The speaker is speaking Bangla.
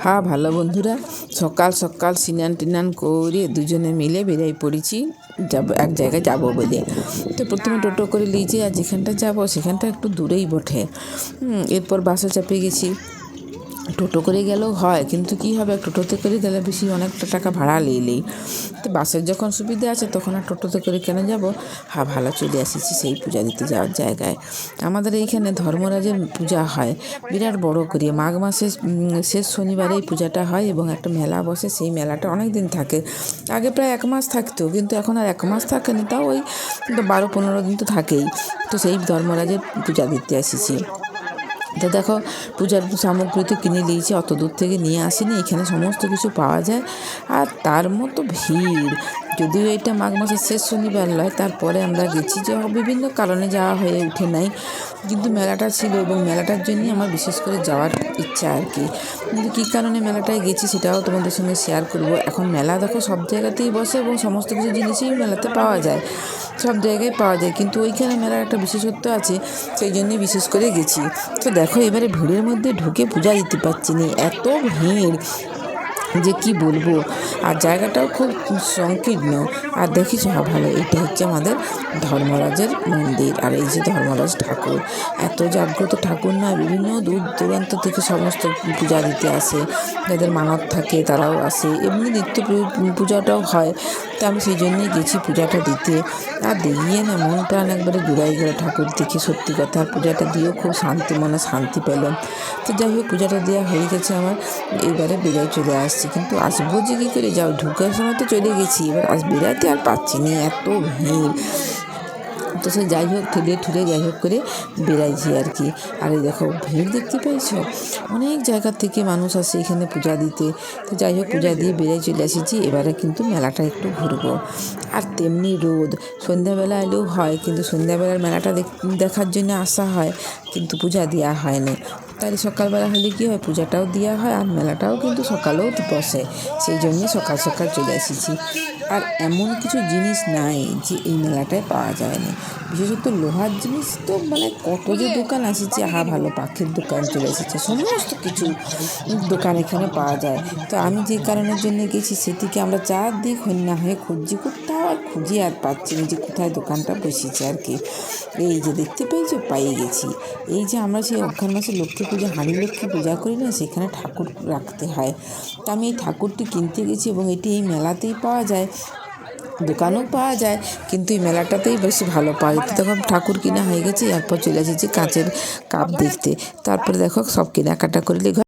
হ্যাঁ ভালো বন্ধুরা, সকাল সকাল স্নান টিনান করে দুজনে মিলে বেরিয়ে পড়েছি এক জায়গায় যাব বলে। তো প্রথমে টোটো করে নিয়েছি, আর যেখানটা যাব সেখানটা একটু দূরেই বটে। এরপর বাসে চাপে গেছি। টোটো করে গেলেও হয়, কিন্তু কি হবে, টোটোতে করে গেলে বেশি অনেকটা টাকা ভাড়া নিলেই। তো বাসের যখন সুবিধা আছে তখন আর টোটোতে করে কেন যাব। হ্যাঁ ভালো, চলে এসেছি সেই পূজা দিতে যাওয়ার জায়গায়। আমাদের এইখানে ধর্মরাজের পূজা হয় বিরাট বড় করে, মাঘ মাসের শেষ শনিবারে এই পূজাটা হয় এবং একটা মেলা বসে। সেই মেলাটা অনেক দিন থাকে, আগে প্রায় 1 মাস থাকতো, কিন্তু এখন আর 1 মাস থাকেনি, তাও ওই 12-15 দিন তো থাকেই। তো সেই ধর্মরাজের পূজা দিতে এসেছি। তো দেখো, পূজার সামগ্রী তো কিনে নিয়েছি, অত দূর থেকে নিয়ে আসিনি, এখানে সমস্ত কিছু পাওয়া যায়। আর তার মতো ভিড়, যদিও এটা মাঘ মাসের শেষ শনিবার নয়, তারপরে আমরা গেছি, যে বিভিন্ন কারণে যাওয়া হয়ে উঠে নাই, কিন্তু মেলাটা ছিল এবং মেলাটার জন্যই আমার বিশেষ করে যাওয়ার ইচ্ছা আর কি। কিন্তু কী কারণে মেলাটায় গেছি সেটাও তোমাদের সঙ্গে শেয়ার করব। এখন মেলা দেখো সব জায়গাতেই বসে এবং সমস্ত কিছু জিনিসই মেলাতে পাওয়া যায়, সব জায়গায় পাওয়া যায়, কিন্তু ওইখানে মেলার একটা বিশেষত্ব আছে, সেই জন্যই বিশেষ করে গেছি। তো দেখো, এবারে ভিড়ের মধ্যে ঢুকে পূজা দিতে পারছি না, এত ভিড় যে কি বলবো। আর জায়গাটাও খুব সংকীর্ণ। আর দেখিস, হ্যাঁ ভালো, এটা হচ্ছে আমাদের ধর্মরাজের মন্দির। আর এই যে ধর্মরাজ ঠাকুর, এত জাগ্রত ঠাকুর না, বিভিন্ন দূর দূরান্ত থেকে সমস্ত পূজা দিতে আসে, যাদের মানত থাকে তারাও আসে, এমনি নিত্য পূজাটাও হয়। তো আমি সেই জন্যই গেছি পূজাটা দিতে। আর দেখিয়ে না মন প্রাণ একবারে জুড়াই গেল ঠাকুর দেখে, সত্যি কথা। পূজাটা দিয়েও খুব শান্তি, মনে শান্তি পেলাম। তো যাই হোক, পূজাটা দেওয়া হয়ে গেছে আমার, এবারে বেড়ায় চলে আসছি। কিন্তু আসবো যে কী করে, যাও ঢুকার সময় তো চলে গেছি, এবার বেড়াতে আর পাচ্ছি না, এত ভিড়। তো সে যাই হোক, ঠেলে যাই হোক করে বেড়াইছি আর কি। আর এই দেখো, ভিড় দেখতে পেয়েছ, অনেক জায়গার থেকে মানুষ আসে এখানে পূজা দিতে। তো যাই হোক, পূজা দিয়ে বেড়াই চলে এসেছি, এবারে কিন্তু মেলাটা একটু ঘুরবো। আর তেমনি রোদ, সন্ধ্যাবেলা এলেও হয়, কিন্তু সন্ধ্যাবেলার মেলাটা দেখার জন্য আসা হয়, কিন্তু পূজা দেওয়া হয়নি। তাই সকালবেলা হলে কী হয়, পূজাটাও দেওয়া হয় আর মেলাটাও কিন্তু সকালেও বসে, সেই জন্যে সকাল সকাল চলে এসেছি। আর এমন কিছু জিনিস নাই যে এই মেলাটায় পাওয়া যায় না, বিশেষত লোহার জিনিস তো কত যে দোকান এসেছে। ভালো, পাখির দোকান চলে এসেছে, সমস্ত কিছু দোকান এখানে পাওয়া যায়। তো আমি যে কারণের জন্য গেছি সেটিকে আমরা চারদিক হন্যা হয়ে খুঁজছি, কোথাও আর খুঁজে আর পাচ্ছি না যে কোথায় দোকানটা বসেছে আর কি। এই যে দেখতে পেয়েছো, পাইয়ে গেছি। এই যে আমরা সেই অঘ্রাণ মাসে লক্ষ্মী পূজা, হাঁড়ি লক্ষ্মী পূজা করি না, সেখানে ঠাকুর রাখতে হয়। তো আমি এই ঠাকুরটি কিনতে গেছি এবং এটি এই মেলাতেই পাওয়া যায়, দোকানেও পাওয়া যায়, কিন্তু এই মেলাটাতেই বেশি ভালো পাওয়া যায়। তখন ঠাকুর কিনা হয়ে গেছে, এরপর চলে এসেছি কাঁচের কাপ দেখতে। তারপরে দেখো, সব কেনাকাটা করলে